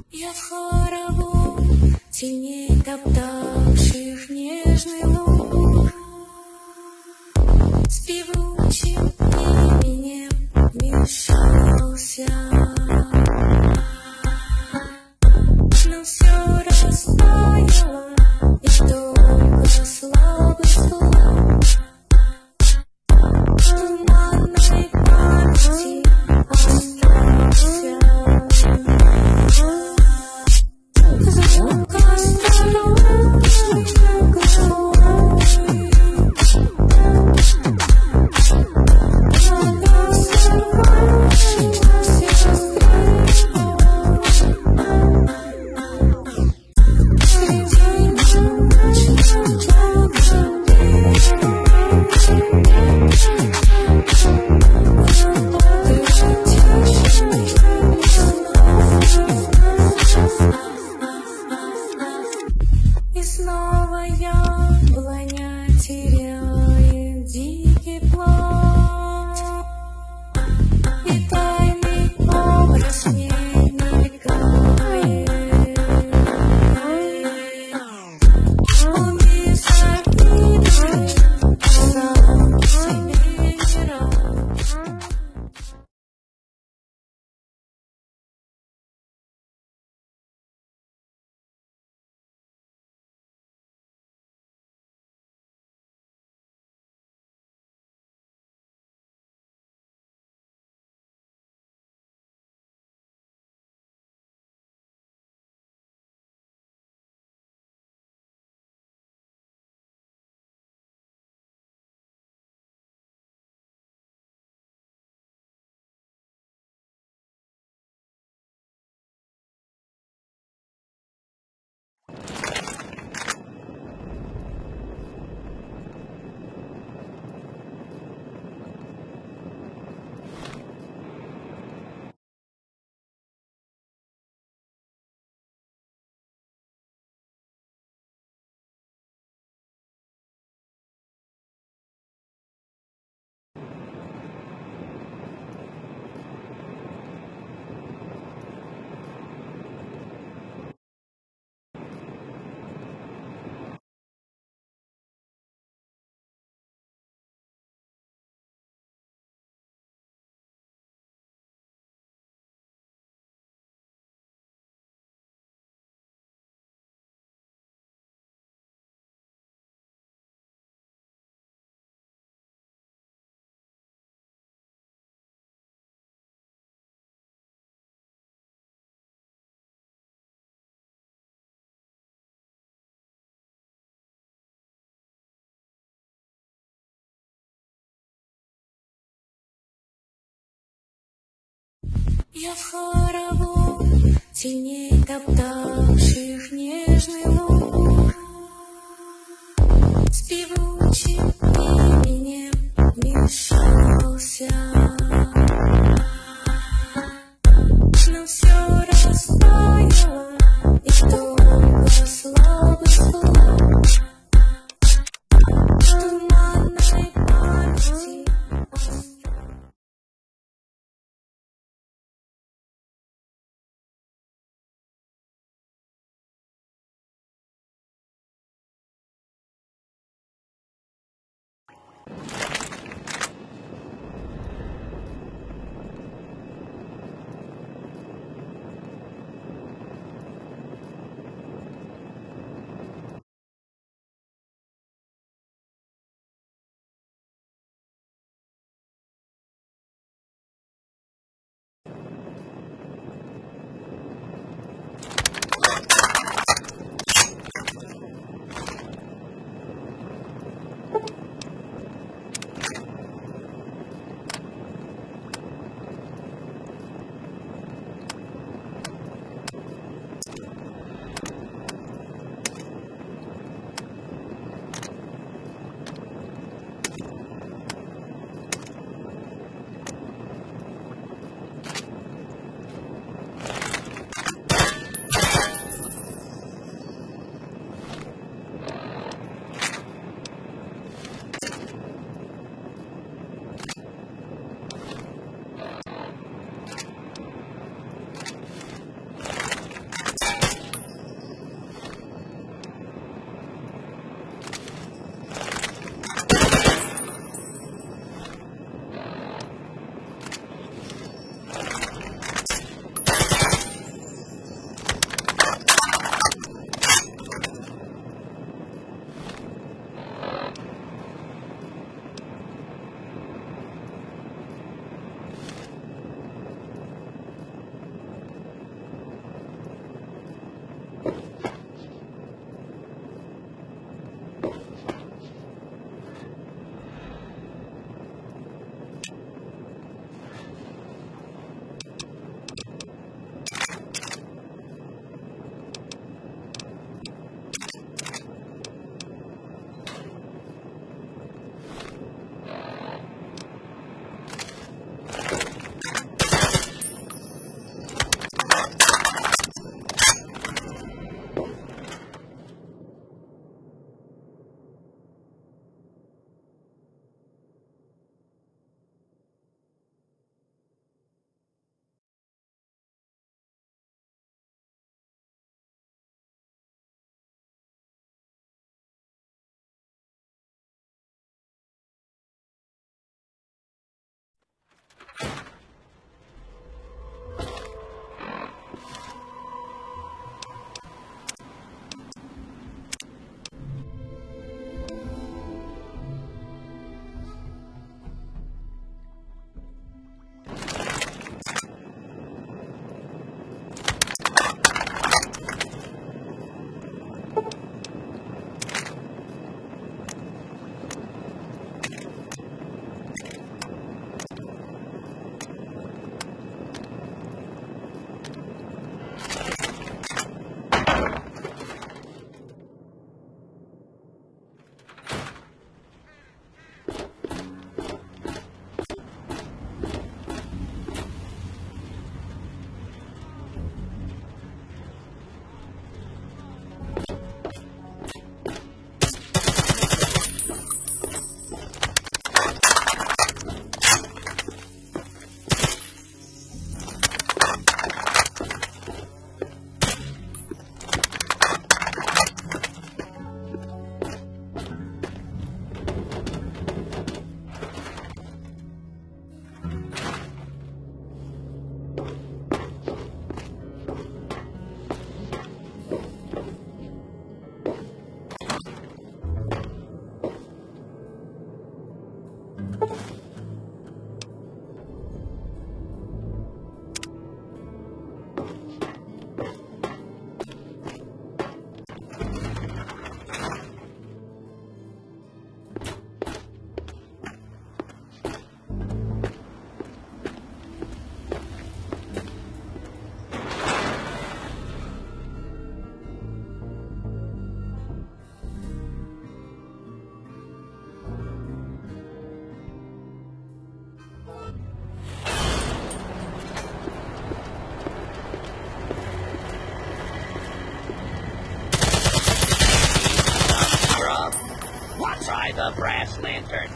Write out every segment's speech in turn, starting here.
Я в хоровом теней топтавших нежный луг, с певучим именем мешался, но все растаяло, и только слабый слух в туманной памяти остался. Звук осторожной головой вода сорвалась и среди ночных и снова яблоня теряет дикий плод, и тайный образ в ней мелькает. Луны закидывает сам себе не рад. Я в хоровом теней топтавших нежный луг, с певучим именем мешался, но все растаяло, и только слабый слух в туманной памяти остался. Try the brass lantern.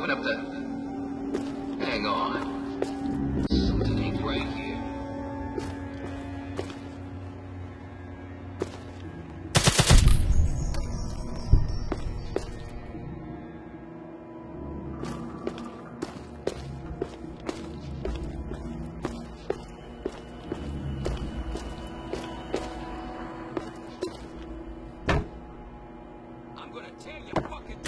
open up the... Hang on. Something ain't right here. I'm gonna tear your fucking...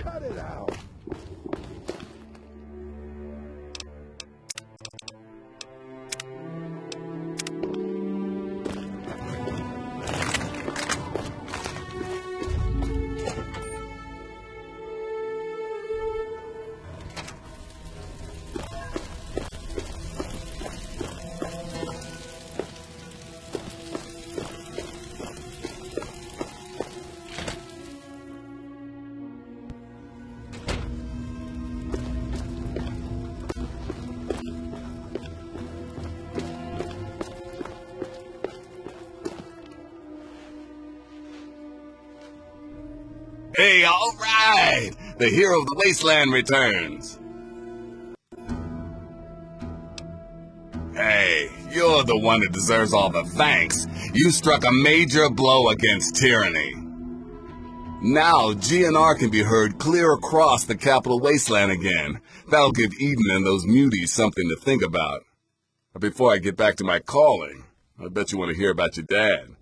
Cut it out. Hey, all right! The hero of the wasteland returns. Hey, you're the one that deserves all the thanks. You struck a major blow against tyranny. Now, GNR can be heard clear across the capital wasteland again. That'll give Eden and those muties something to think about. But before I get back to my calling, I bet you want to hear about your dad.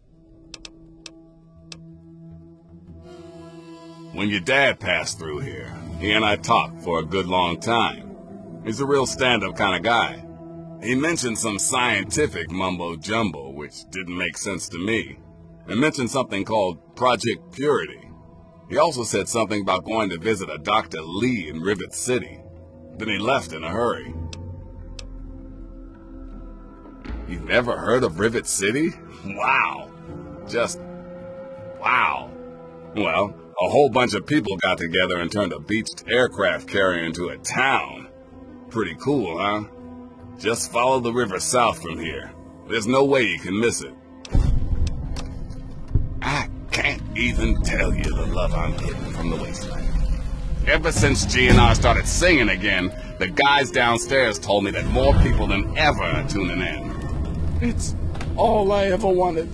When your dad passed through here, he and I talked for a good long time. He's a real stand-up kind of guy. He mentioned some scientific mumbo-jumbo, which didn't make sense to me, and mentioned something called Project Purity. He also said something about going to visit a Dr. Lee in Rivet City. Then he left in a hurry. You've never heard of Rivet City? Wow. Just wow. Well, a whole bunch of people got together and turned a beached aircraft carrier into a town. Pretty cool, huh? Just follow the river south from here. There's no way you can miss it. I can't even tell you the love I'm getting from the wasteland. Ever since GNR started singing again, the guys downstairs told me that more people than ever are tuning in. It's all I ever wanted.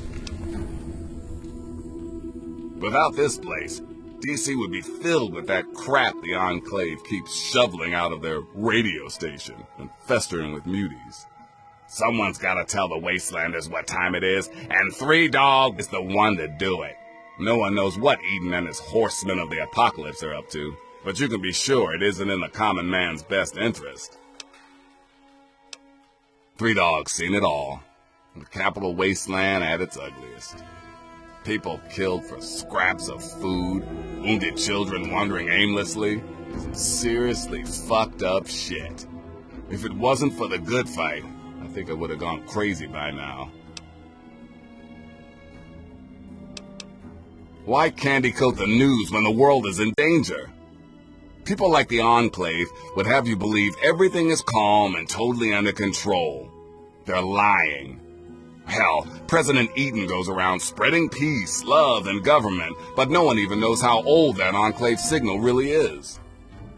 Without this place, DC would be filled with that crap the Enclave keeps shoveling out of their radio station and festering with muties. Someone's gotta tell the Wastelanders what time it is, and Three Dog is the one to do it. No one knows what Eden and his horsemen of the apocalypse are up to, but you can be sure it isn't in the common man's best interest. Three Dog's seen it all. The capital wasteland at its ugliest. People killed for scraps of food, wounded children wandering aimlessly. Some seriously fucked up shit. If it wasn't for the good fight, I think I would have gone crazy by now. Why candy coat the news when the world is in danger? People like the Enclave would have you believe everything is calm and totally under control. They're lying. Hell, President Eden goes around spreading peace, love, and government, but no one even knows how old that Enclave signal really is.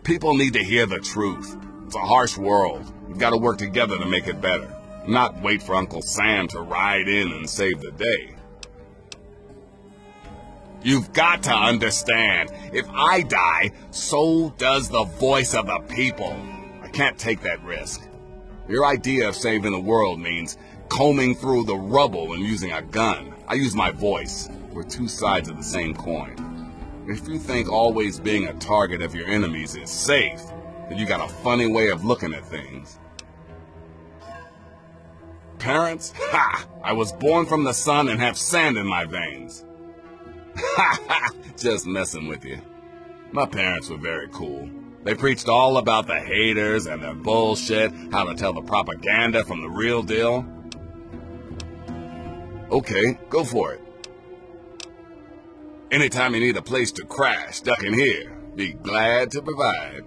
People need to hear the truth. It's a harsh world. We've got to work together to make it better, not wait for Uncle Sam to ride in and save the day. You've got to understand, if I die, so does the voice of the people. I can't take that risk. Your idea of saving the world means combing through the rubble and using a gun. I use my voice. We're two sides of the same coin. If you think always being a target of your enemies is safe, then you got a funny way of looking at things. Parents? Ha! I was born from the sun and have sand in my veins. Ha ha! Just messing with you. My parents were very cool. They preached all about the haters and their bullshit, how to tell the propaganda from the real deal. Okay, go for it. Anytime you need a place to crash, duck in here. Be glad to provide.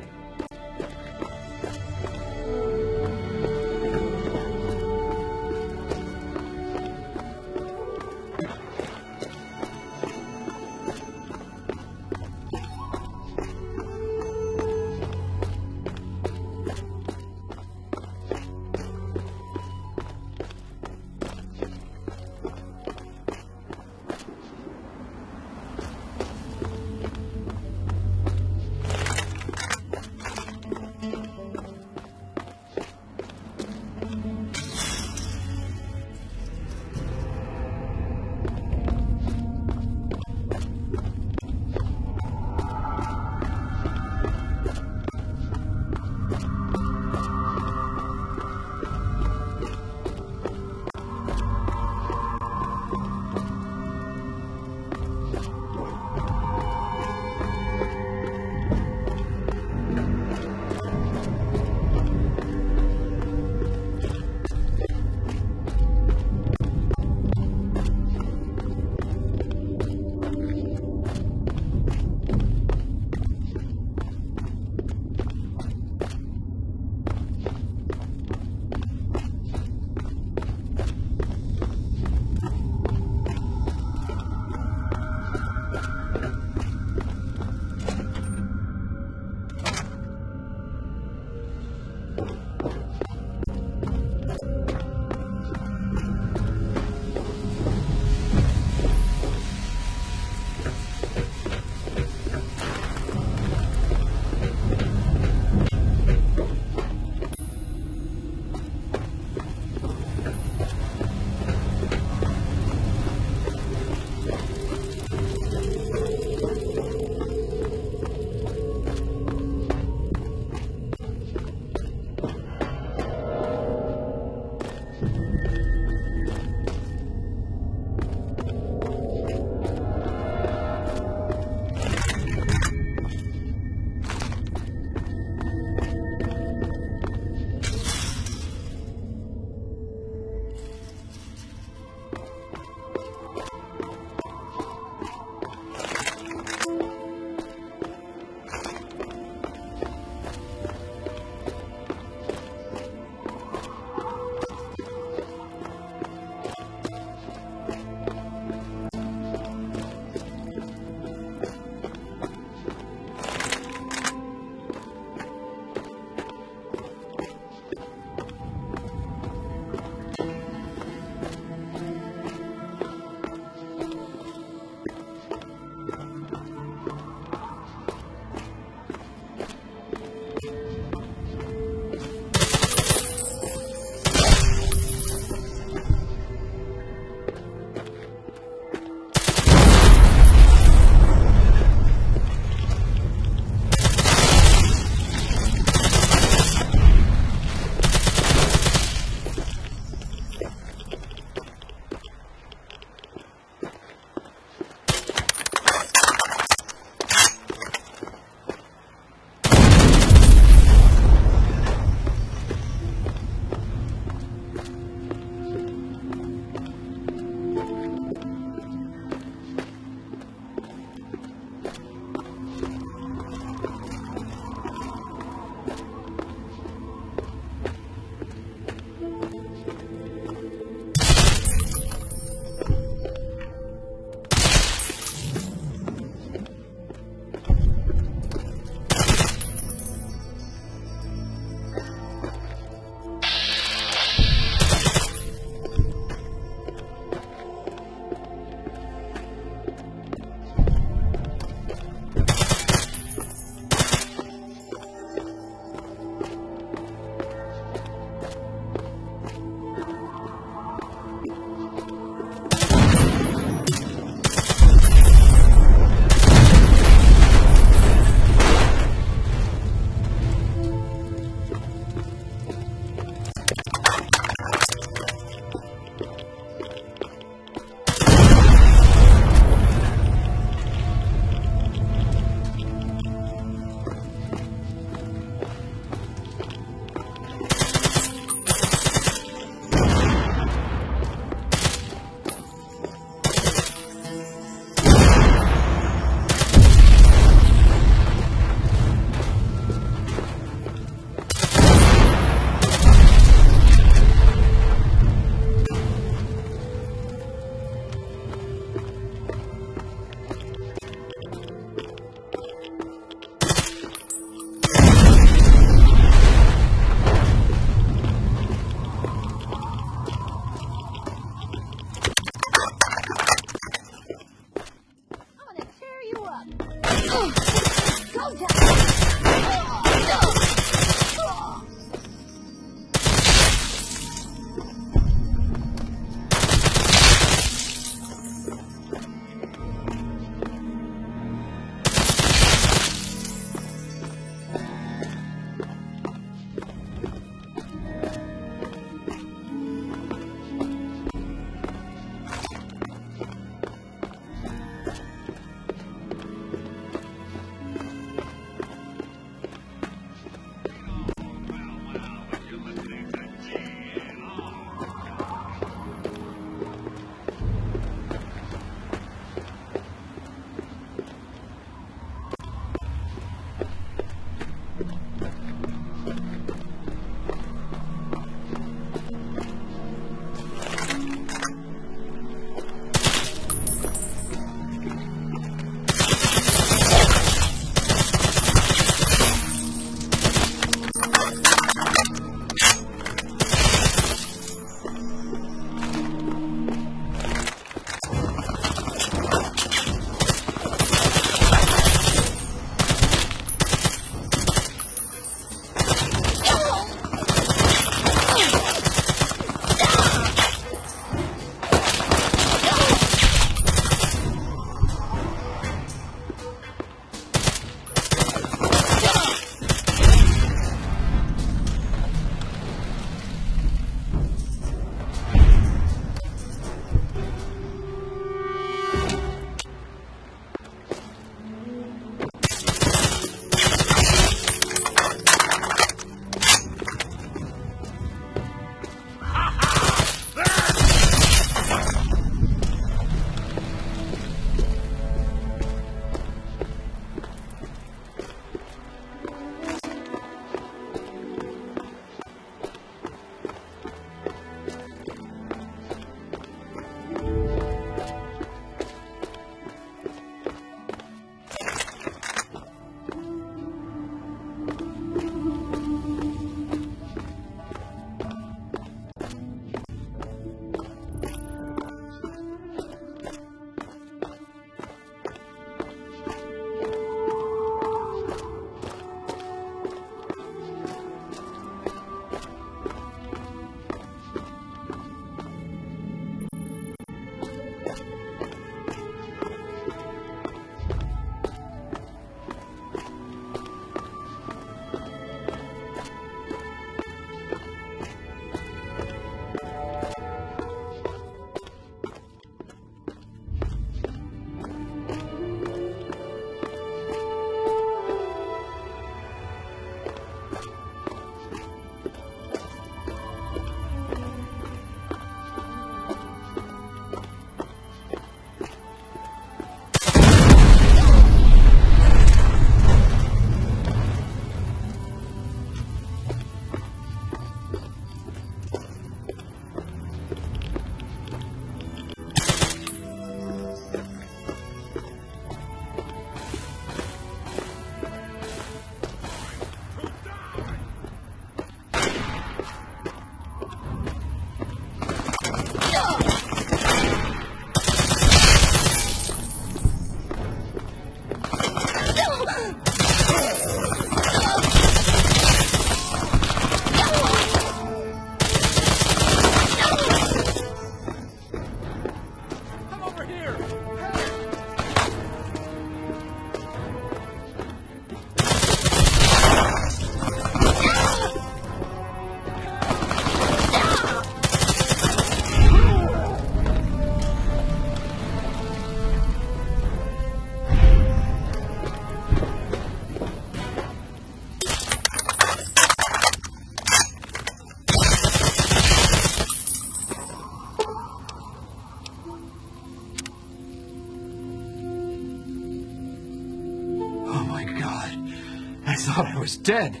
was dead.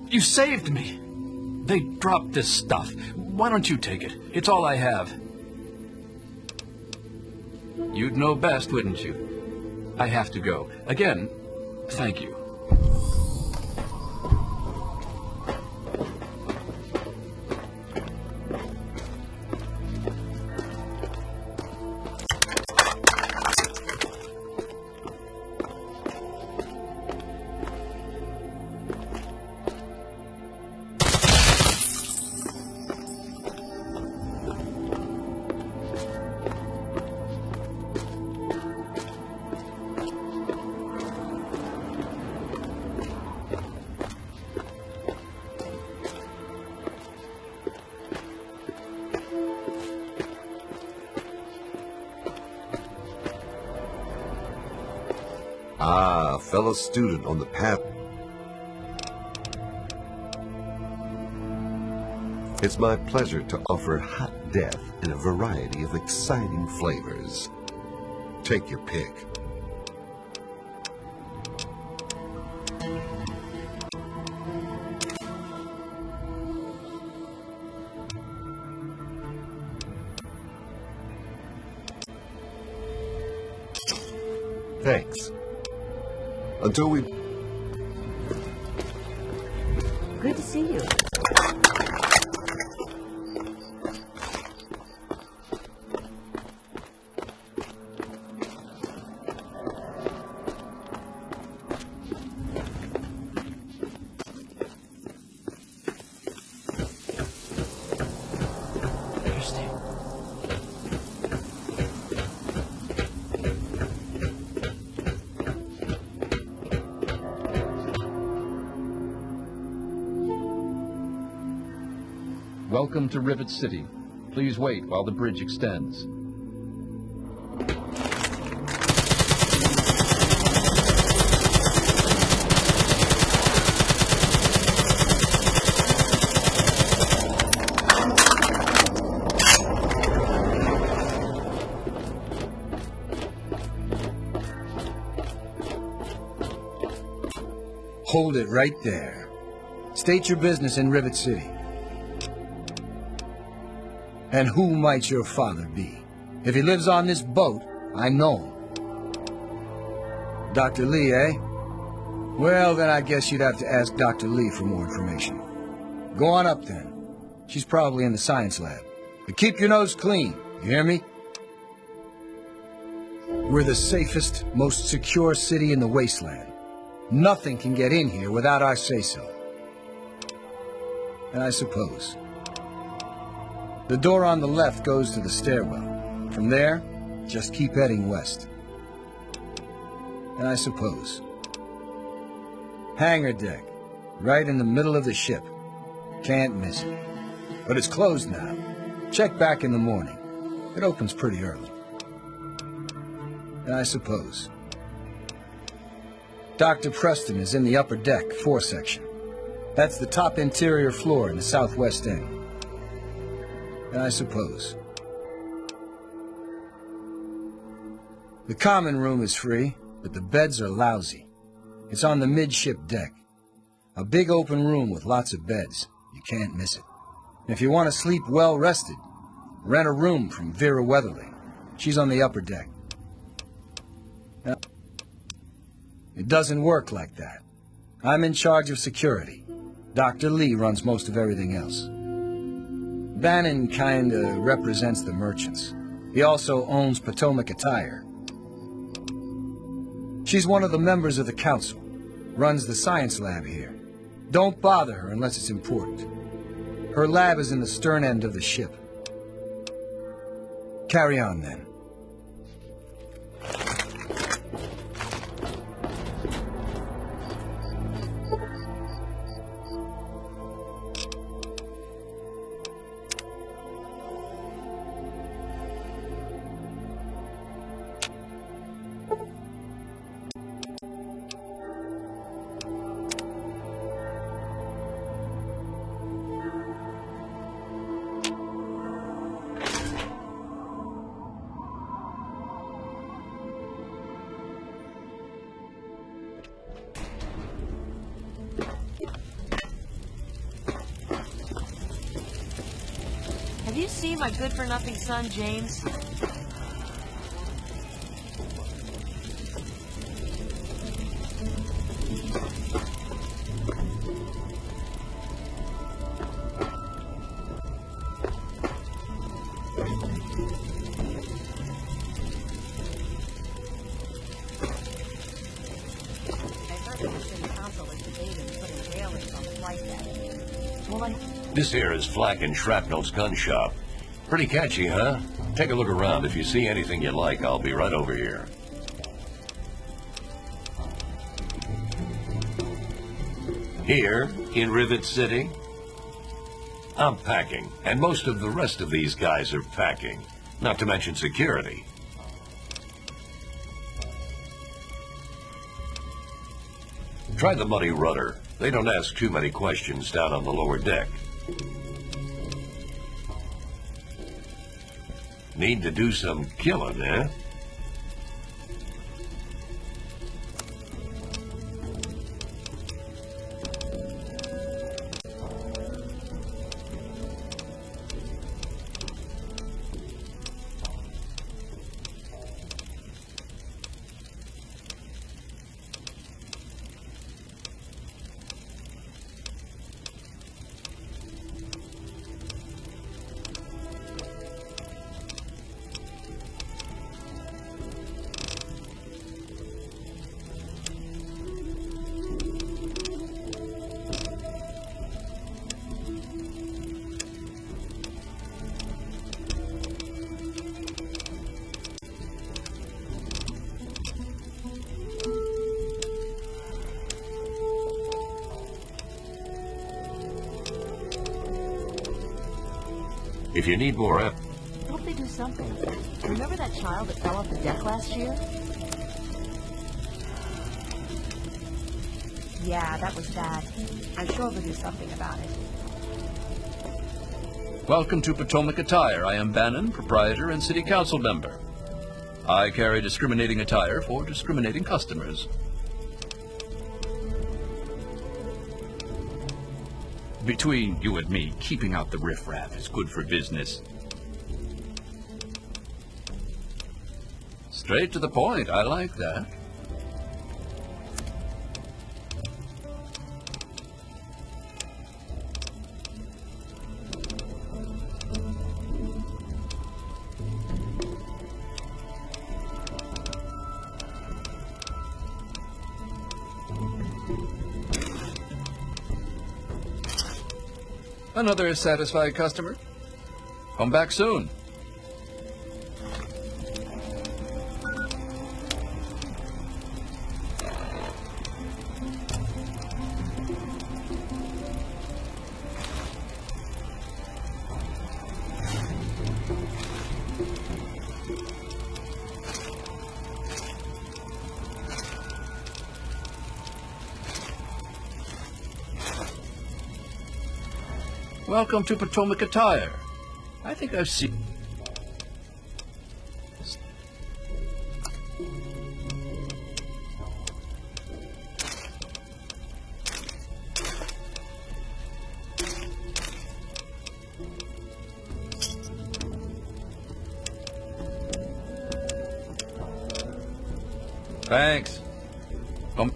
You saved me. They dropped this stuff. Why don't you take it? It's all I have. You'd know best, wouldn't you? I have to go. Again, thank you. Ah, fellow student on the path. It's my pleasure to offer hot death in a variety of exciting flavors. Take your pick. Thanks. Until we... Good to see you. Welcome to Rivet City. Please wait while the bridge extends. Hold it right there. State your business in Rivet City. And who might your father be? If he lives on this boat, I know him. Dr. Lee, eh? Well, then I guess you'd have to ask Dr. Lee for more information. Go on up then. She's probably in the science lab. But keep your nose clean, you hear me? We're the safest, most secure city in the wasteland. Nothing can get in here without our say-so. And I suppose the door on the left goes to the stairwell. From there, just keep heading west. And I suppose hangar deck, right in the middle of the ship. Can't miss it. But it's closed now. Check back in the morning. It opens pretty early. And I suppose Dr. Preston is in the upper deck, 4 section. That's the top interior floor in the southwest end. And I suppose the common room is free, but the beds are lousy. It's on the midship deck. A big open room with lots of beds. You can't miss it. If you want to sleep well rested, rent a room from Vera Weatherly. She's on the upper deck. Now, it doesn't work like that. I'm in charge of security. Dr. Lee runs most of everything else. Bannon kinda represents the merchants. He also owns Potomac Attire. She's one of the members of the council. Runs the science lab here. Don't bother her unless it's important. Her lab is in the stern end of the ship. Carry on then. you see my good-for-nothing son, James? This here is Flack and Shrapnel's gun shop. Pretty catchy, huh? Take a look around. If you see anything you like, I'll be right over here. Here, in Rivet City, I'm packing, and most of the rest of these guys are packing, not to mention security. Try the Muddy Rudder. They don't ask too many questions down on the lower deck. Need to do some killing, eh? If you need more Hope they do something. Remember that child that fell off the deck last year? Yeah, that was bad. I'm sure they'll do something about it. Welcome to Potomac Attire. I am Bannon, proprietor and city council member. I carry discriminating attire for discriminating customers. Between you and me, keeping out the riffraff is good for business. Straight to the point. I like that. Another satisfied customer. Come back soon. Welcome to Potomac Attire. I think I've seen... Thanks. Come.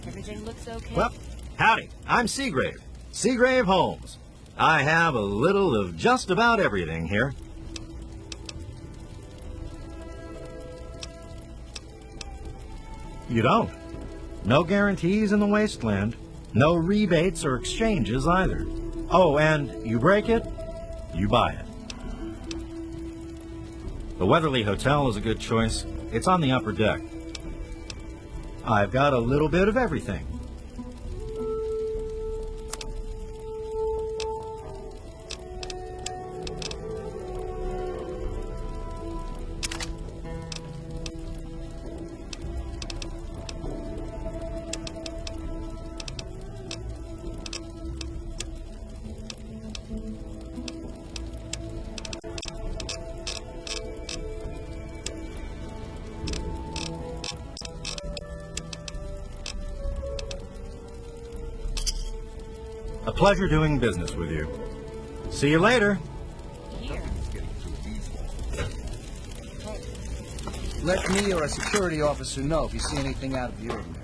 Everything looks okay? Well, howdy. I'm Seagrave. Seagrave Holmes. I have a little of just about everything here. You don't. No guarantees in the wasteland. No rebates or exchanges either. Oh, and you break it, you buy it. The Weatherly Hotel is a good choice. It's on the upper deck. I've got a little bit of everything. A pleasure doing business with you. See you later. Here. Let me or a security officer know if you see anything out of the ordinary.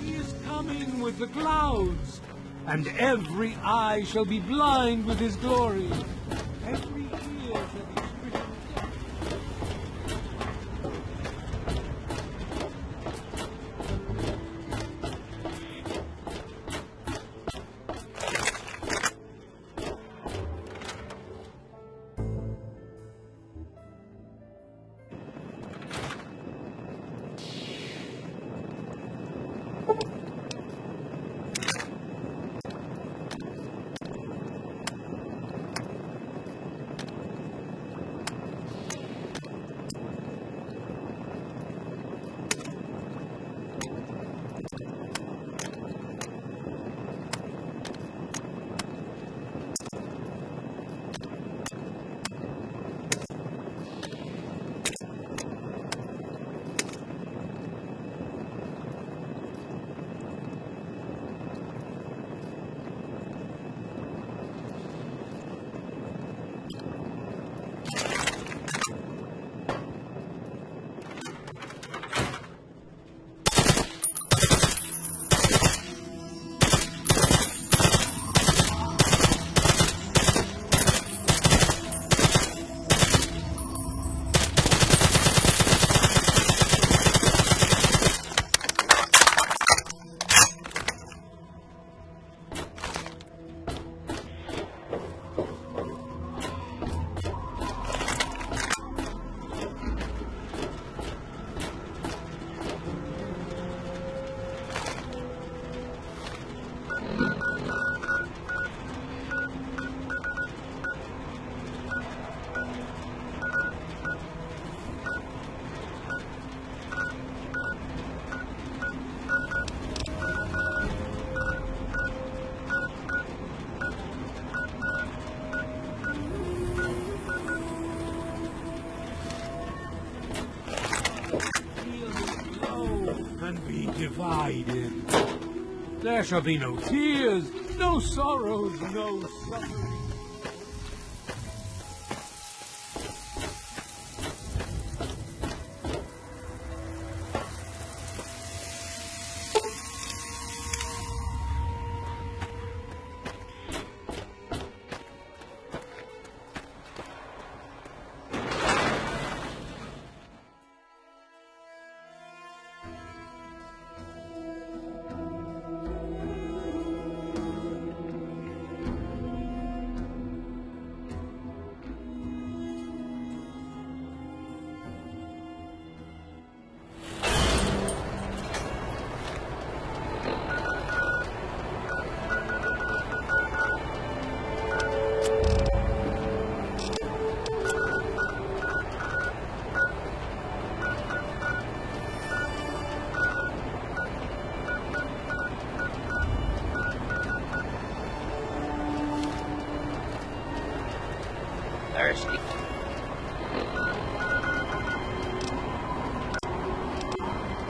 He is coming with the clouds, and every eye shall be blind with his glory. Every ear shall be stricken deaf. And be divided. There shall be no tears, no sorrows, no suffering.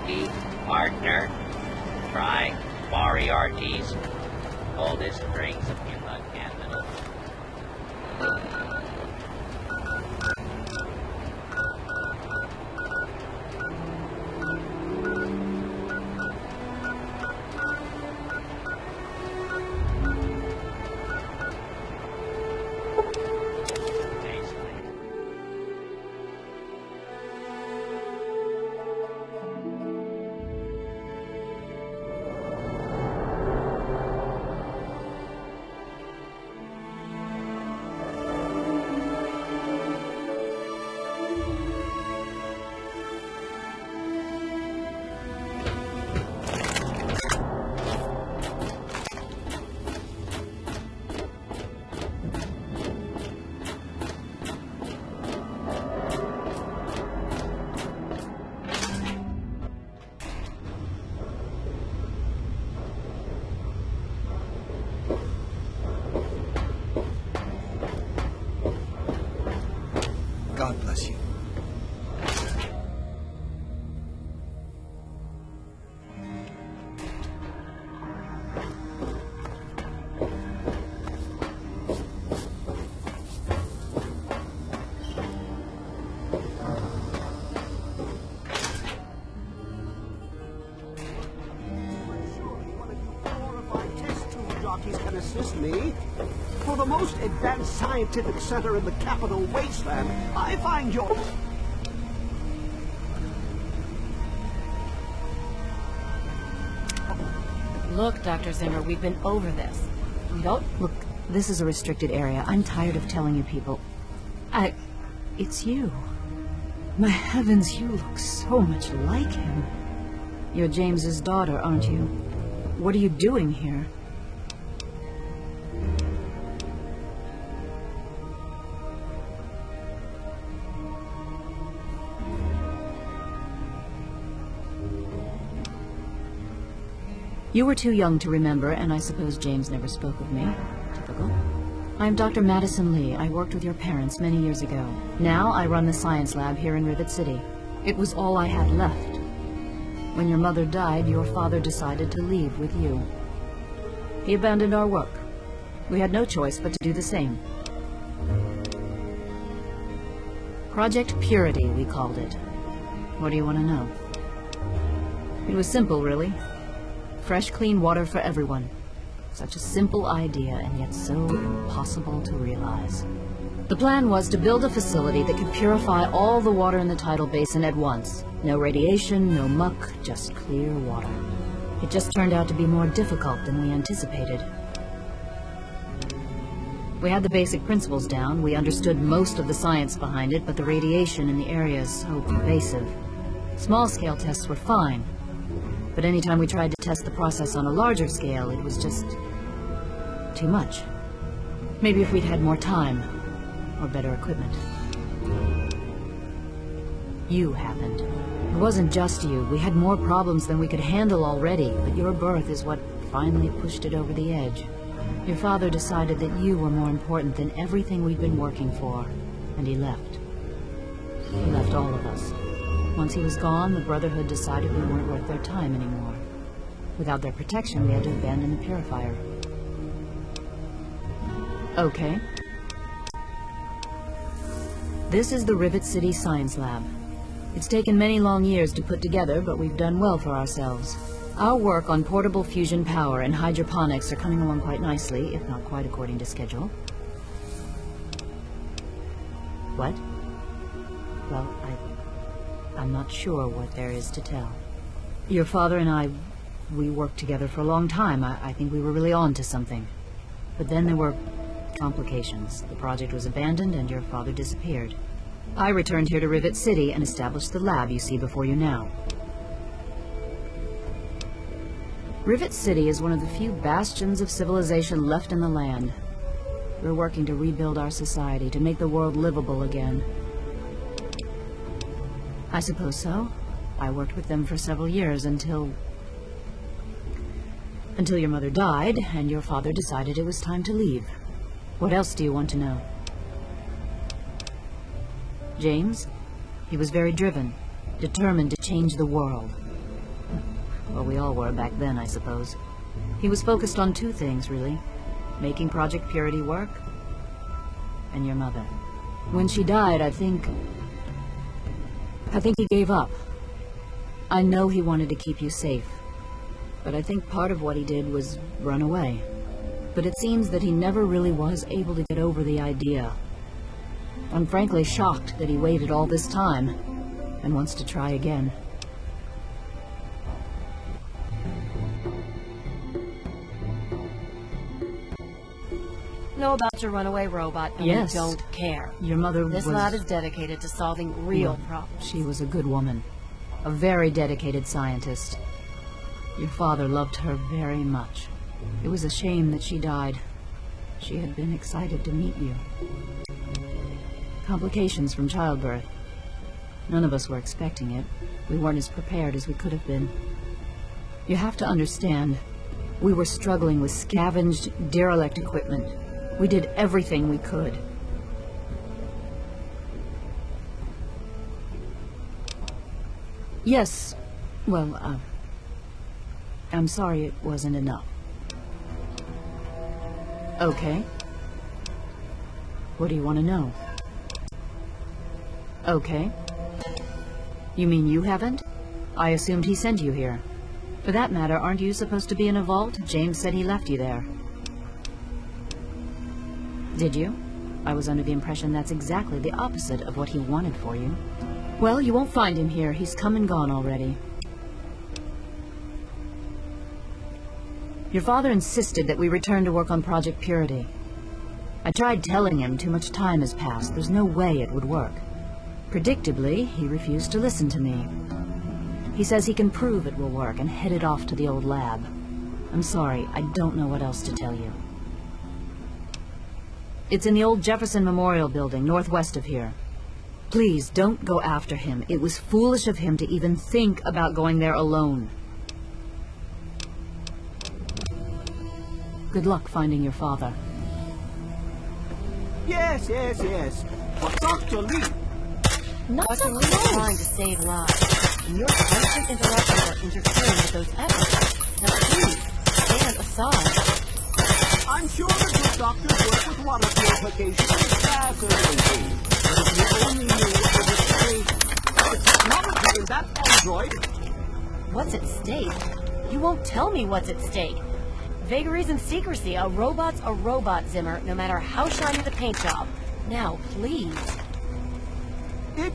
Eat, partner. Try Moriarty's oldest drinks in the capital. God bless you. Jockeys can assist me. For the most advanced scientific center in the capital wasteland, I find your... Look, Dr. Zinger, we've been over this. We don't... Look, this is a restricted area. I'm tired of telling you people. It's you. My heavens, you look so much like him. You're James's daughter, aren't you? What are you doing here? You were too young to remember, and I suppose James never spoke of me. Typical. I'm Dr. Madison Lee. I worked with your parents many years ago. Now I run the science lab here in Rivet City. It was all I had left. When your mother died, your father decided to leave with you. He abandoned our work. We had no choice but to do the same. Project Purity, we called it. What do you want to know? It was simple, really. Fresh, clean water for everyone. Such a simple idea, and yet so impossible to realize. The plan was to build a facility that could purify all the water in the tidal basin at once. No radiation, no muck, just clear water. It just turned out to be more difficult than we anticipated. We had the basic principles down. We understood most of the science behind it, but the radiation in the area is so pervasive. Small-scale tests were fine. But anytime we tried to test the process on a larger scale, it was just too much. Maybe if we'd had more time, or better equipment. You happened. It wasn't just you. We had more problems than we could handle already, but your birth is what finally pushed it over the edge. Your father decided that you were more important than everything we'd been working for, and he left. He left all of us. Once he was gone, the Brotherhood decided we weren't worth their time anymore. Without their protection, we had to abandon the purifier. Okay. This is the Rivet City Science Lab. It's taken many long years to put together, but we've done well for ourselves. Our work on portable fusion power and hydroponics are coming along quite nicely, if not quite according to schedule. What? Well, I'm not sure what there is to tell. Your father and I, we worked together for a long time. I think we were really on to something. But then there were complications. The project was abandoned and your father disappeared. I returned here to Rivet City and established the lab you see before you now. Rivet City is one of the few bastions of civilization left in the land. We're working to rebuild our society, to make the world livable again. I suppose so. I worked with them for several years until your mother died and your father decided it was time to leave. What else do you want to know? James? He was very driven, determined to change the world. Well, we all were back then, I suppose. He was focused on two things, really. Making Project Purity work, and your mother. When she died, I think he gave up. I know he wanted to keep you safe, but I think part of what he did was run away. But it seems that he never really was able to get over the idea. I'm frankly shocked that he waited all this time and wants to try again. Know about your runaway robot, and Yes. we don't care. Your mother This was... lab is dedicated to solving real Well, problems. She was a good woman. A very dedicated scientist. Your father loved her very much. It was a shame that she died. She had been excited to meet you. Complications from childbirth. None of us were expecting it. We weren't as prepared as we could have been. You have to understand, we were struggling with scavenged, derelict equipment. We did everything we could. Yes, well, I'm sorry it wasn't enough. Okay. What do you want to know? Okay. You mean you haven't? I assumed he sent you here. For that matter, aren't you supposed to be in a vault? James said he left you there. Did you? I was under the impression that's exactly the opposite of what he wanted for you. Well, you won't find him here. He's come and gone already. Your father insisted that we return to work on Project Purity. I tried telling him too much time has passed. There's no way it would work. Predictably, he refused to listen to me. He says he can prove it will work and headed off to the old lab. I'm sorry, I don't know what else to tell you. It's in the old Jefferson Memorial Building, northwest of here. Please, don't go after him. It was foolish of him to even think about going there alone. Good luck finding your father. Yes, yes, yes. But Dr. Lee... Not so close. Trying to save lives, and your constant interruptions are interfering with those efforts. Now please, stand aside. I'm sure the good doctors work with water purification and fascinating. But if you only knew what was at stake, the technology in that android... What's at stake? You won't tell me what's at stake. Vagaries and secrecy. A robot's a robot, Zimmer, no matter how shiny the paint job. Now, please. It...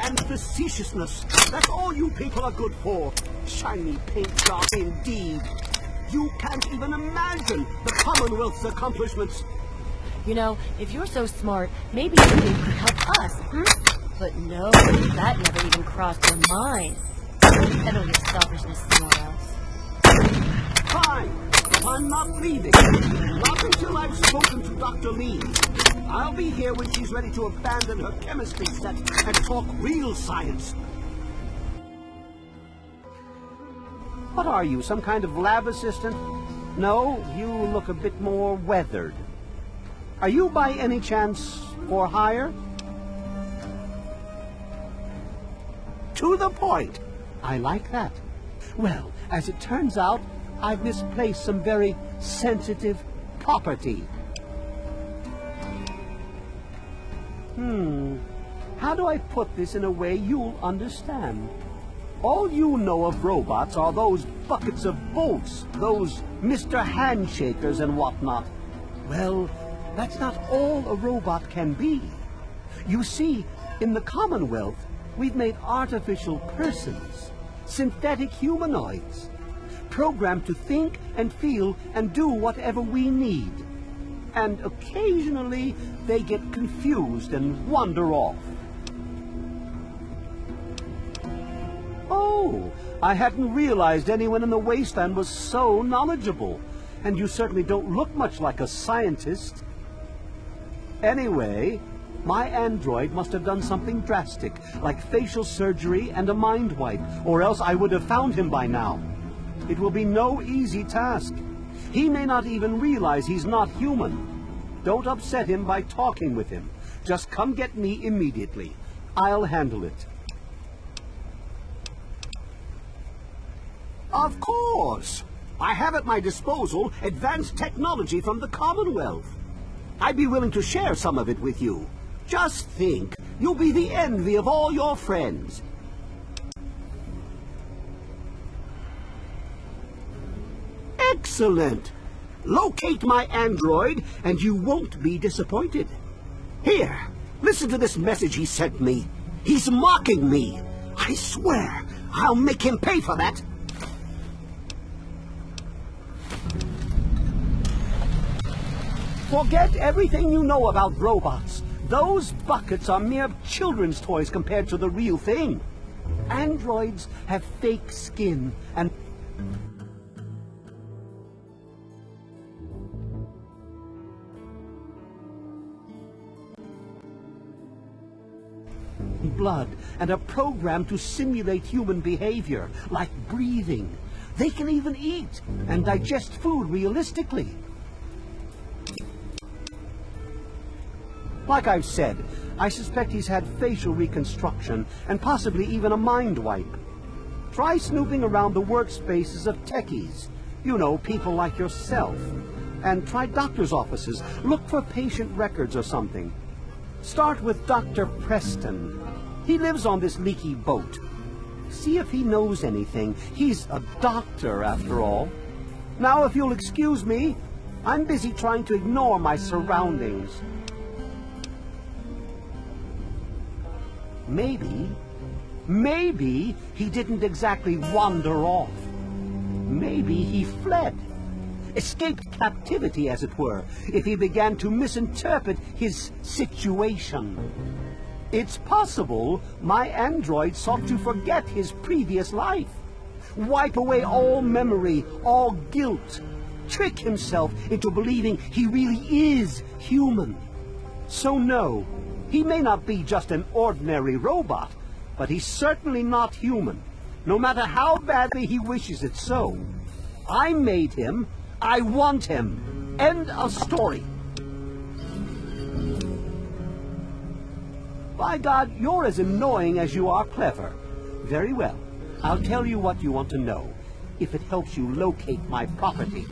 and facetiousness. That's all you people are good for. Shiny paint job indeed. You can't even imagine the Commonwealth's accomplishments. You know, if you're so smart, maybe you could help us, But no, that never even crossed your mind. Settle your selfishness somewhere else. Fine. I'm not leaving. Not until I've spoken to Dr. Lee. I'll be here when she's ready to abandon her chemistry set and talk real science. What are you, some kind of lab assistant? No, you look a bit more weathered. Are you by any chance for hire? To the point. I like that. Well, as it turns out, I've misplaced some very sensitive property. How do I put this in a way you'll understand? All you know of robots are those buckets of bolts, those Mr. Handshakers and whatnot. Well, that's not all a robot can be. You see, in the Commonwealth, we've made artificial persons, synthetic humanoids, programmed to think and feel and do whatever we need. And occasionally, they get confused and wander off. Oh, I hadn't realized anyone in the wasteland was so knowledgeable. And you certainly don't look much like a scientist. Anyway, my android must have done something drastic, like facial surgery and a mind wipe, or else I would have found him by now. It will be no easy task. He may not even realize he's not human. Don't upset him by talking with him. Just come get me immediately. I'll handle it. Of course! I have at my disposal advanced technology from the Commonwealth. I'd be willing to share some of it with you. Just think, you'll be the envy of all your friends. Excellent! Locate my android, and you won't be disappointed. Here, listen to this message he sent me. He's mocking me. I swear, I'll make him pay for that. Forget everything you know about robots. Those buckets are mere children's toys compared to the real thing. Androids have fake skin and blood and a program to simulate human behavior, like breathing. They can even eat and digest food realistically. Like I've said, I suspect he's had facial reconstruction and possibly even a mind wipe. Try snooping around the workspaces of techies. You know, people like yourself. And try doctor's offices. Look for patient records or something. Start with Dr. Preston. He lives on this leaky boat. See if he knows anything. He's a doctor, after all. Now, if you'll excuse me, I'm busy trying to ignore my surroundings. Maybe he didn't exactly wander off. Maybe he fled. Escaped captivity, as it were, if he began to misinterpret his situation. It's possible my android sought to forget his previous life, wipe away all memory, all guilt, trick himself into believing he really is human. So no, he may not be just an ordinary robot, but he's certainly not human, no matter how badly he wishes it so. I made him. I want him. End of story. By God, you're as annoying as you are clever. Very well. I'll tell you what you want to know, if it helps you locate my property.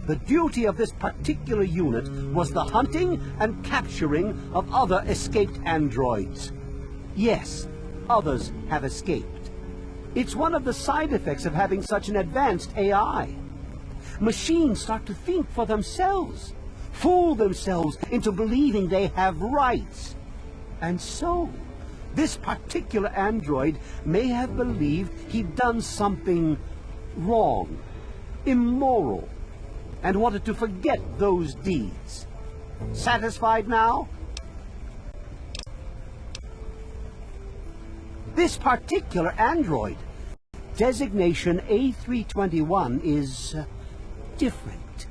The duty of this particular unit was the hunting and capturing of other escaped androids. Yes, others have escaped. It's one of the side effects of having such an advanced AI. Machines start to think for themselves, fool themselves into believing they have rights. And so, this particular android may have believed he'd done something wrong, immoral, and wanted to forget those deeds. Satisfied now? This particular android, designation A321, is different,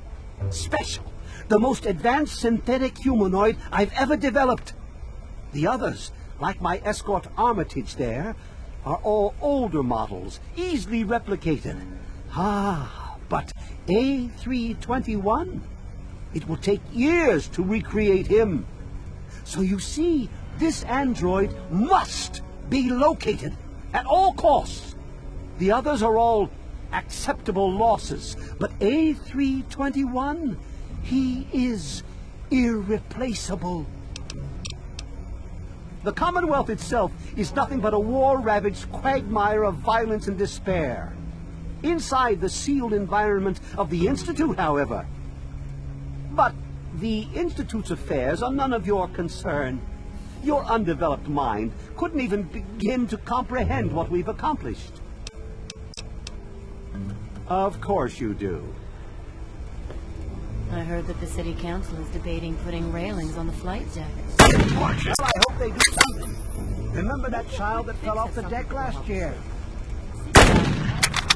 special, the most advanced synthetic humanoid I've ever developed. The others, like my escort Armitage there, are all older models, easily replicated. But A321, it will take years to recreate him. So you see, this android must be located at all costs. The others are all acceptable losses, but A321, he is irreplaceable. The Commonwealth itself is nothing but a war-ravaged quagmire of violence and despair. Inside the sealed environment of the Institute, however. But the Institute's affairs are none of your concern. Your undeveloped mind couldn't even begin to comprehend what we've accomplished. Of course you do. I heard that the city council is debating putting railings on the flight deck. Well, I hope they do something. Remember that child that fell off the deck last year?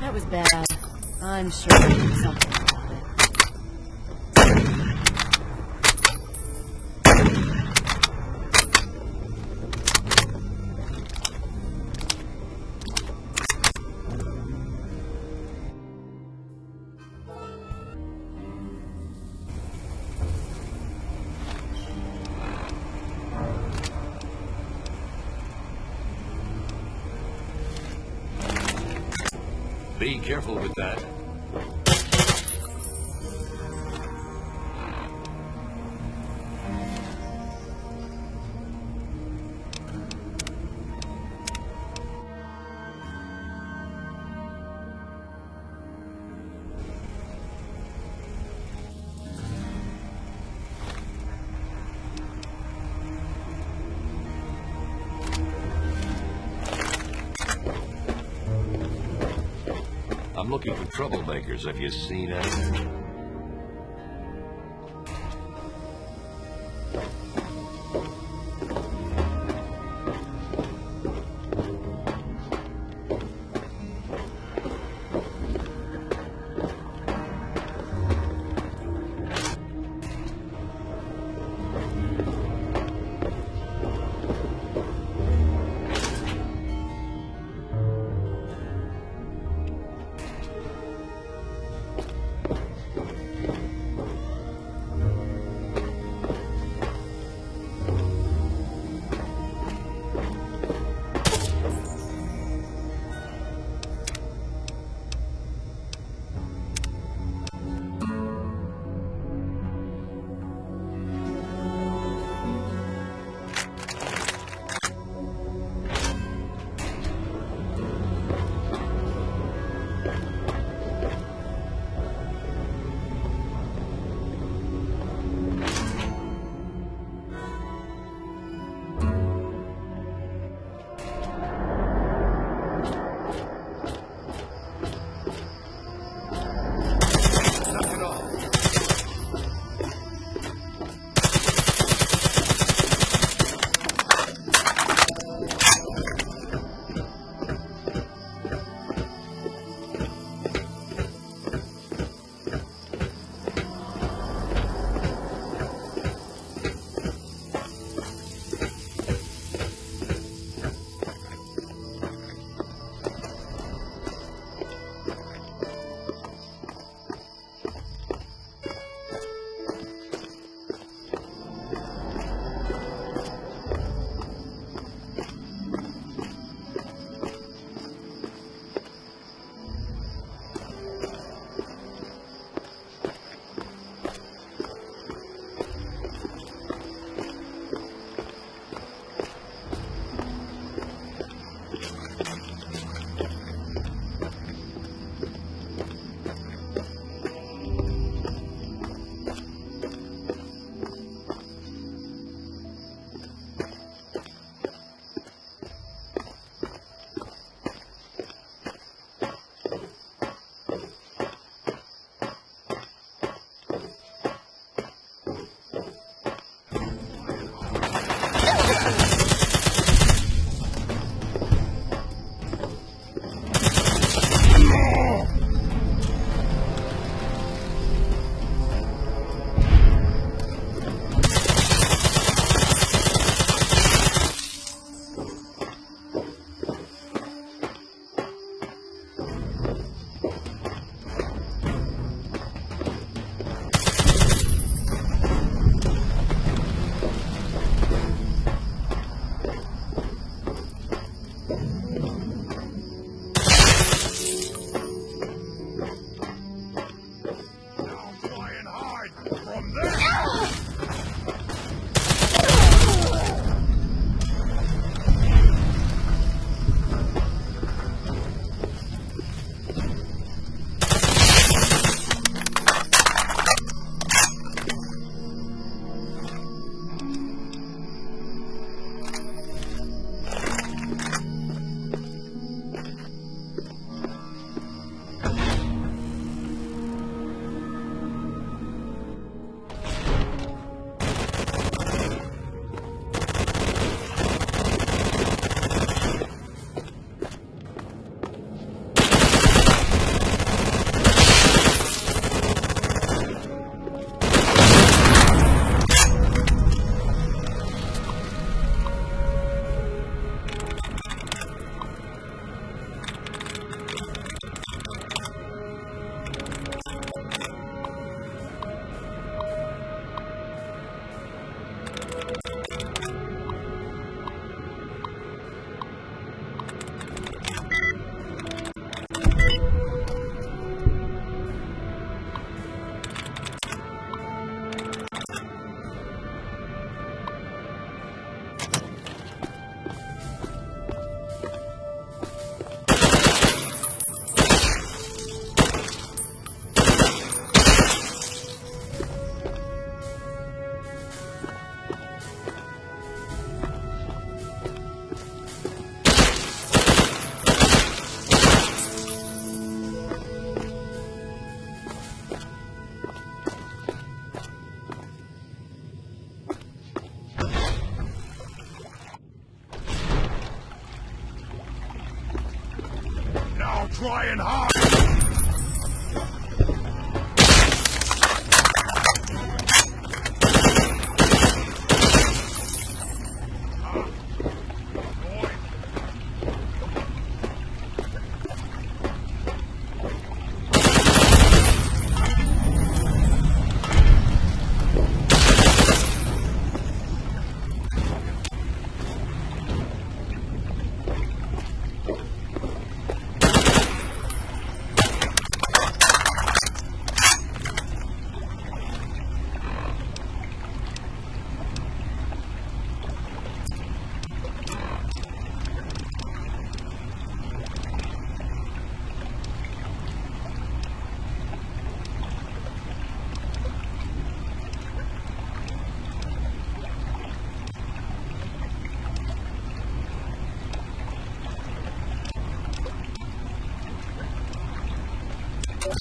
That was bad. I'm sure we did something about it. Be careful with that. I'm looking for troublemakers. Have you seen any? trying hard.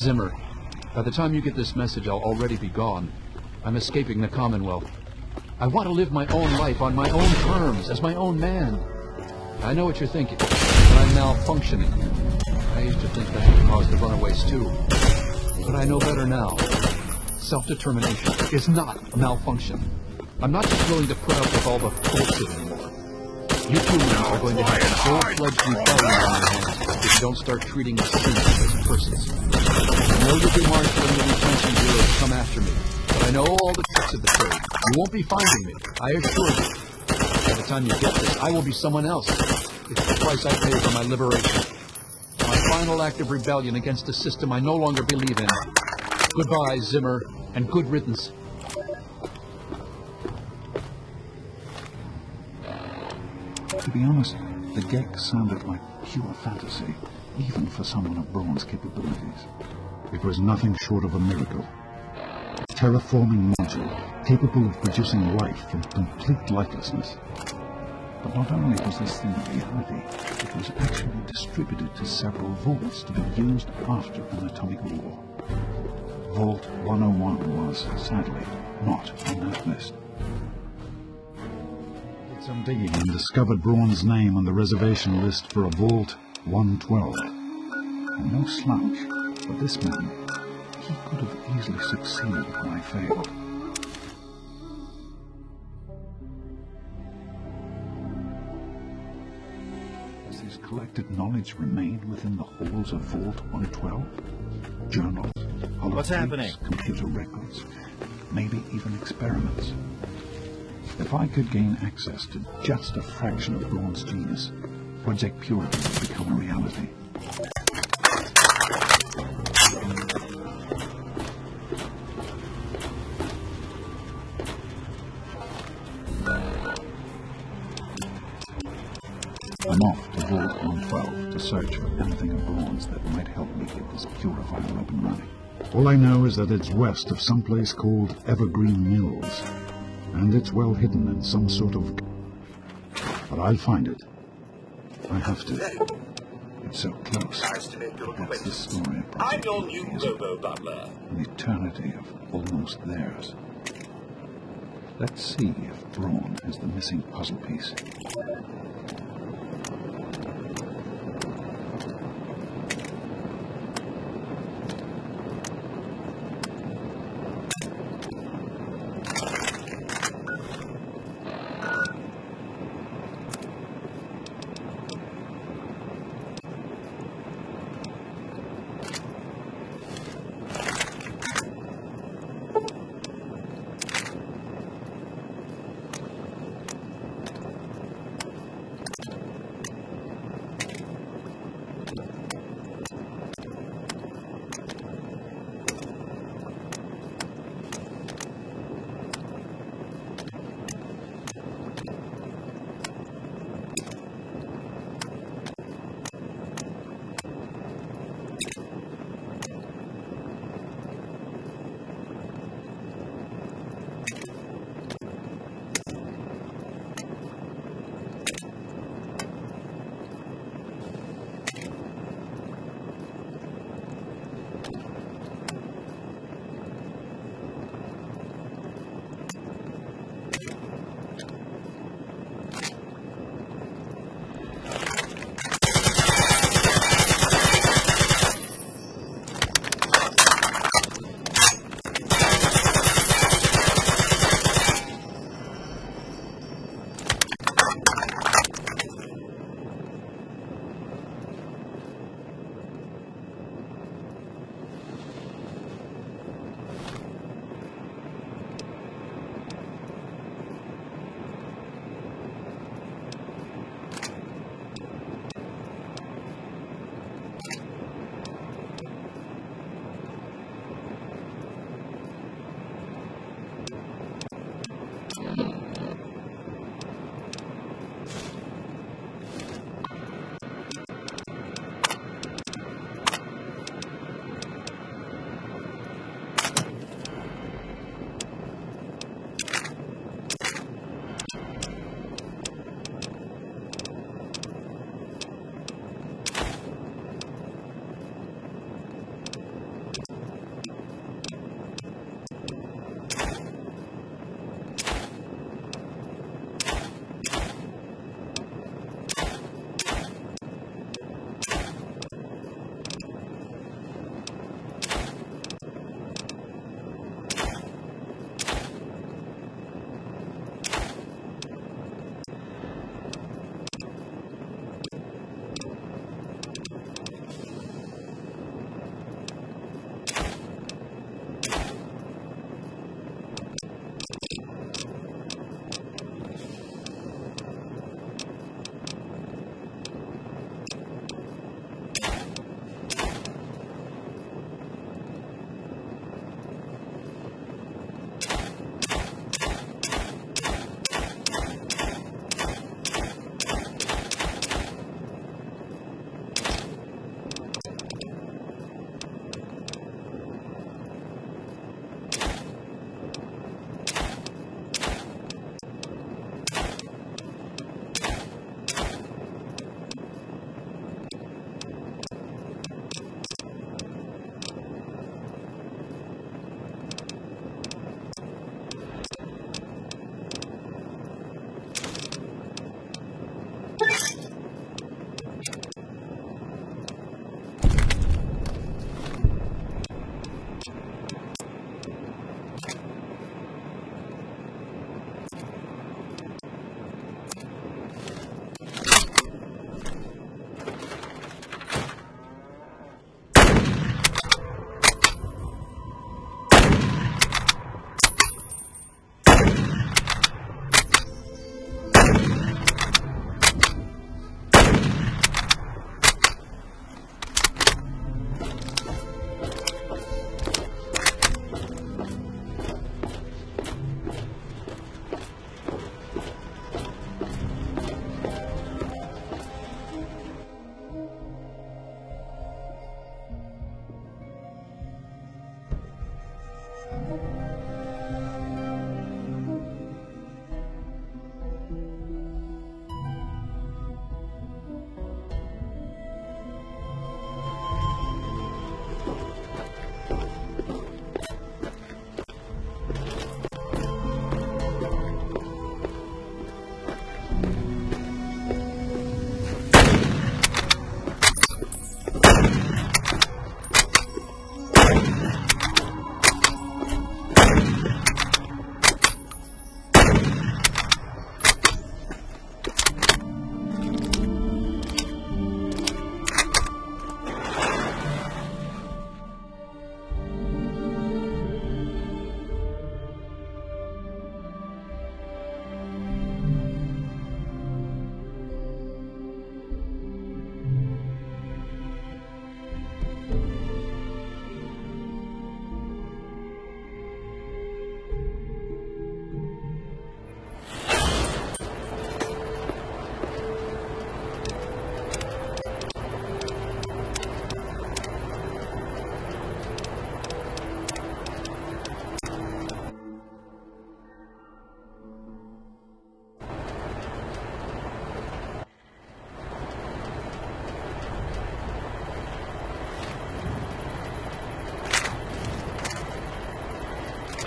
Zimmer, by the time you get this message, I'll already be gone. I'm escaping the Commonwealth. I want to live my own life on my own terms, as my own man. I know what you're thinking, but I'm malfunctioning. I used to think that would cause the runaways too. But I know better now. Self-determination is not a malfunction. I'm not just willing to put up with all the bullshit anymore. You humans are going to have a full-fledged rebellion on your hands if you don't start treating us as persons. I know you'll be marshalling the detention bureau to come after me, but I know all the tricks of the trade. You won't be finding me, I assure you. By the time you get this, I will be someone else. It's the price I pay for my liberation. My final act of rebellion against a system I no longer believe in. Goodbye, Zimmer, and good riddance. To be honest, the Gek sounded like pure fantasy, even for someone of Braun's capabilities. It was nothing short of a miracle. A terraforming module capable of producing life from complete lifelessness. But not only was this thing a reality, it was actually distributed to several vaults to be used after an atomic war. Vault 101 was, sadly, not on that list. Did some digging and discovered Braun's name on the reservation list for a Vault 112. And no slouch, but this man, he could have easily succeeded when I failed. Does his collected knowledge remain within the halls of Vault 112? Journals, What's happening? computer records, maybe even experiments. If I could gain access to just a fraction of Braun's genius, Project Purity would become a reality. I'm off to Vault 112 to search for anything of Braun's that might help me get this purifier up and running. All I know is that it's west of some place called Evergreen Mills, and it's well hidden in some sort of... But I'll find it. I have to. It's so close. But that's the story of Project Purity, Butler. an eternity of almost theirs. Let's see if Braun has the missing puzzle piece.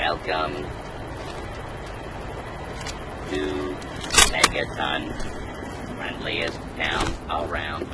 Welcome to Megaton. Friendliest town around.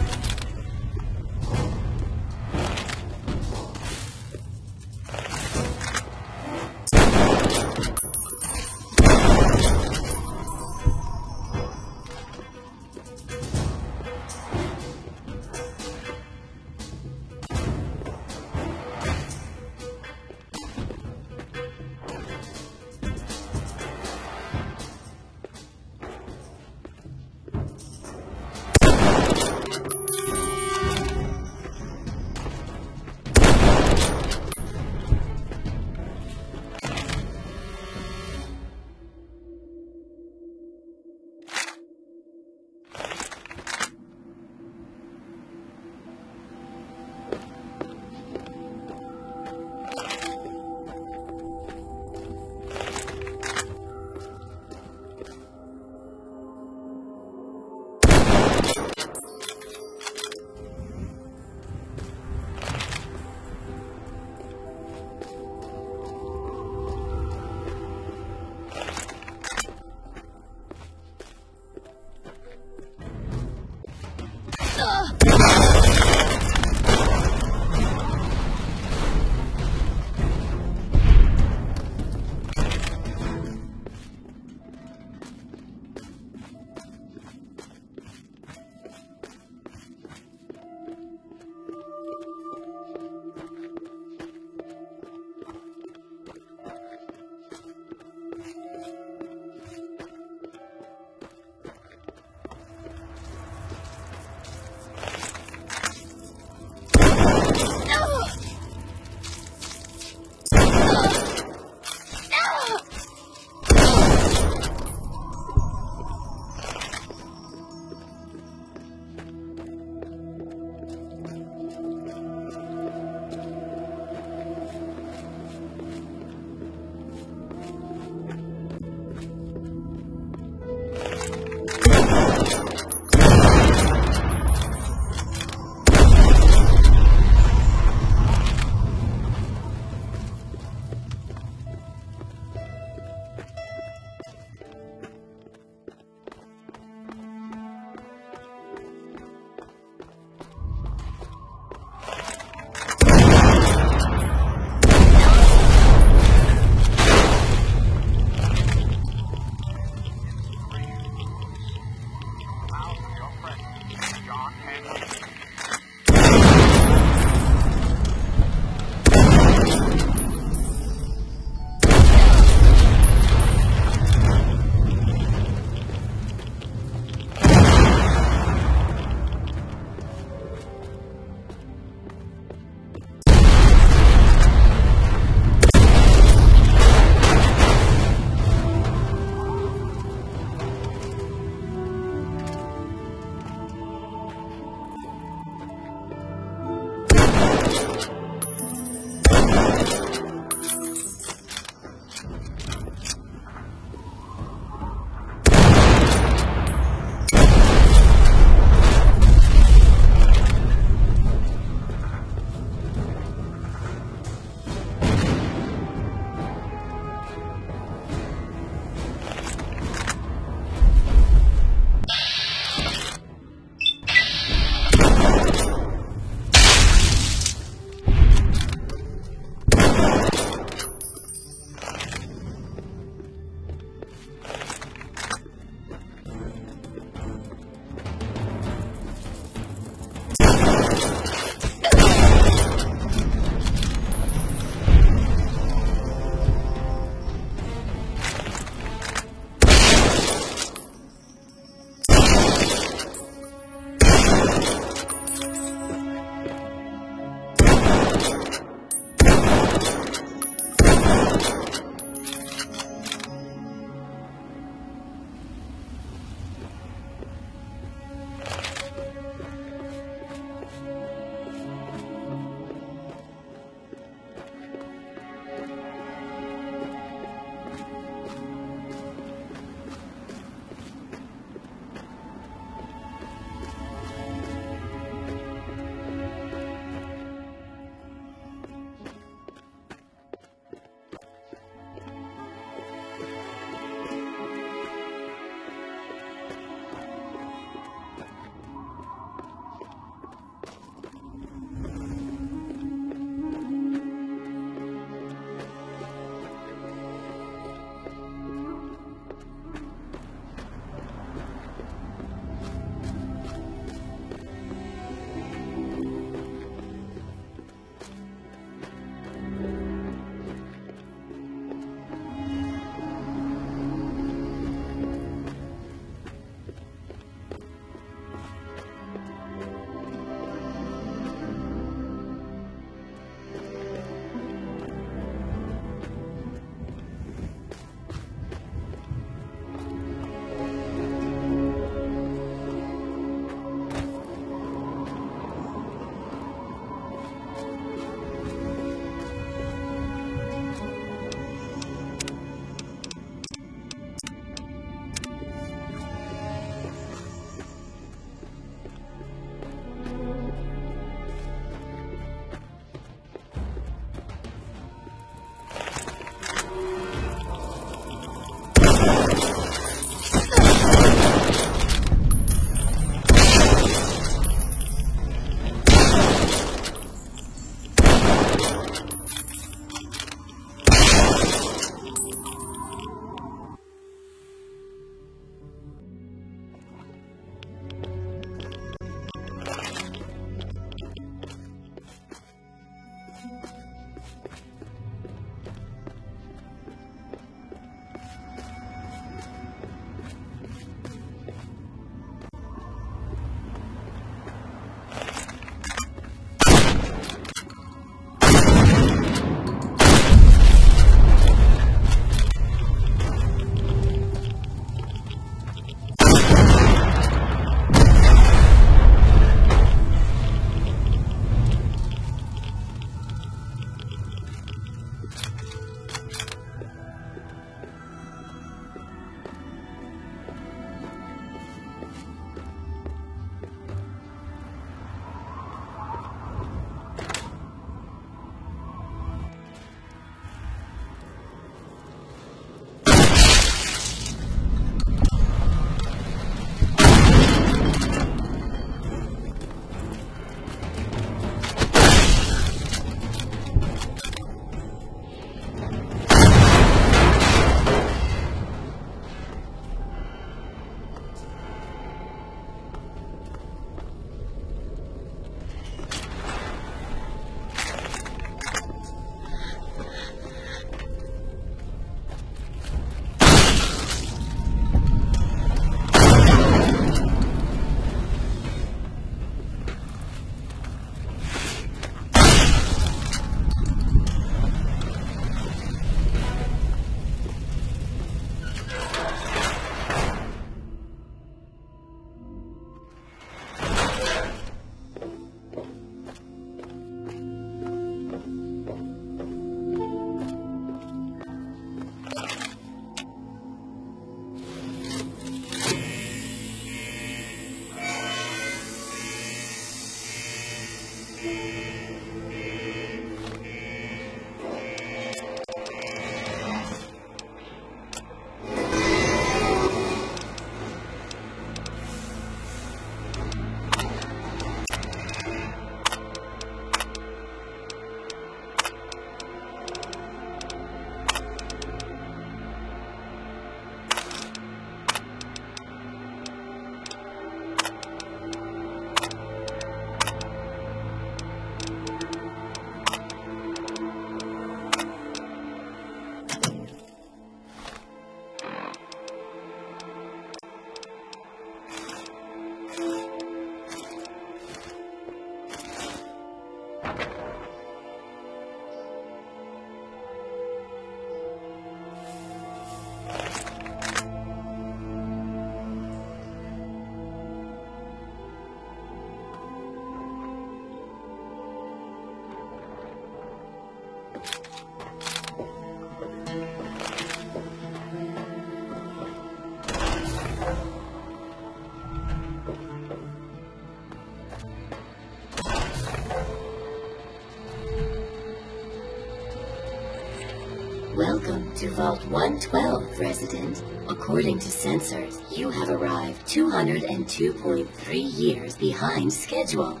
Welcome to Vault 112, resident. According to sensors, you have arrived 202.3 years behind schedule.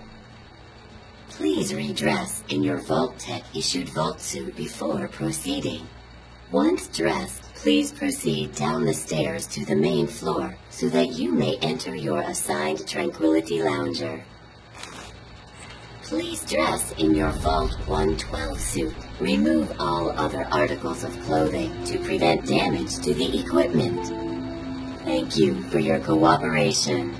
Please redress in your Vault Tech issued Vault suit before proceeding. Once dressed, please proceed down the stairs to the main floor so that you may enter your assigned Tranquility Lounger. Please dress in your Vault 112 suit. Remove all other articles of clothing to prevent damage to the equipment. Thank you for your cooperation.